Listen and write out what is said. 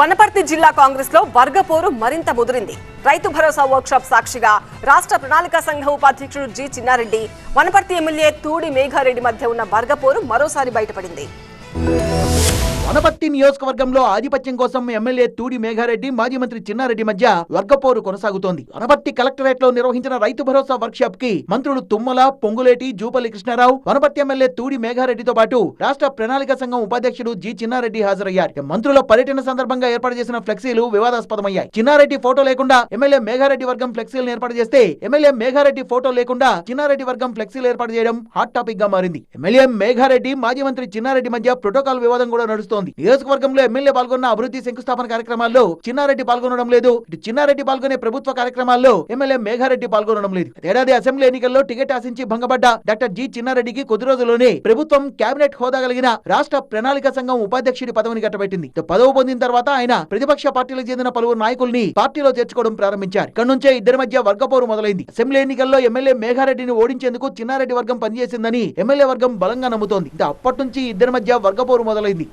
వనపర్తి జిల్లా కాంగ్రెస్ లో వర్గపోరు మరింత ముదిరింది. రైతు భరోసా వర్క్షాప్ సాక్షిగా రాష్ట్ర ప్రణాళిక సంఘం ఉపాధ్యక్షుడు జి చిన్నారెడ్డి, వనపర్తి ఎమ్మెల్యే తూడి మేఘారెడ్డి మధ్య ఉన్న వర్గపోరు మరోసారి బయటపడింది. వనపర్తి నియోజకవర్గంలో ఆధిపత్యం కోసం ఎమ్మెల్యే తూడి మేఘారెడ్డి, మాజీ మంత్రి చిన్నారెడ్డి మధ్య వర్గపోరు కొనసాగుతోంది. వనపర్తి కలెక్టరేట్ లో నిర్వహించిన రైతు భరోసా వర్క్షాప్ కి మంత్రులు తుమ్మల, పొంగులేటి, జూపల్లి కృష్ణారావు, వనపర్తి ఎమ్మెల్యే తూడి మేఘారెడ్డితో పాటు రాష్ట్ర ప్రణాళిక సంఘం ఉపాధ్యక్షుడు జి చిన్నారెడ్డి హాజరయ్యారు. మంత్రుల పర్యటన సందర్భంగా ఏర్పాటు చేసిన ఫ్లెక్సీలు వివాదాస్పదమయ్యాయి. చిన్నారెడ్డి ఫోటో లేకుండా ఎమ్మెల్యే మేఘారెడ్డి వర్గం ఫ్లెక్సీలను ఏర్పాటు చేస్తే, ఎమ్మెల్యే మేఘారెడ్డి ఫోటో లేకుండా చిన్నారెడ్డి వర్గం ఫ్లెక్సీలు ఏర్పాటు చేయడం హాట్ టాపిక్ గా మారింది. ఎమ్మెల్యే మేఘారెడ్డి, మాజీ మంత్రి చిన్నారెడ్డి మధ్య ప్రోటోకాల్ వివాదం కూడా నడుస్తోంది. నియోజకవర్గంలో ఎమ్మెల్యే పాల్గొన్న అభివృద్ధి శంకుస్థాపన కార్యక్రమాల్లో చిన్నారెడ్డి పాల్గొనడం లేదు. చిన్నారెడ్డి పాల్గొనే ప్రభుత్వ కార్యక్రమాల్లో ఎమ్మెల్యే మేఘారెడ్డి పాల్గొనడం లేదు. ఏడాది అసెంబ్లీ ఎన్నికల్లో టికెట్ ఆశించి భంగపడ్డ డాక్టర్ జి చిన్నారెడ్డికి కొద్ది రోజుల్లోనే ప్రభుత్వం కేబినెట్ హోదా కలిగిన రాష్ట్ర ప్రణాళిక సంఘం ఉపాధ్యక్షుడి పదవిని కట్టబెట్టింది. పదవి పొందిన తర్వాత ఆయన ప్రతిపక్ష పార్టీలకు చెందిన పలువురు నాయకుల్ని పార్టీలో చేర్చుకోవడం ప్రారంభించారు. ఇక్కడ నుంచే ఇద్దరి మధ్య వర్గపోరు మొదలైంది. అసెంబ్లీ ఎన్నికల్లో ఎమ్మెల్యే మేఘారెడ్డిని ఓడించేందుకు చిన్నారెడ్డి వర్గం పనిచేసిందని ఎమ్మెల్యే వర్గం బలంగా నమ్ముతోంది. అప్పటి నుంచి ఇద్దరి మధ్య వర్గపోరు మొదలైంది.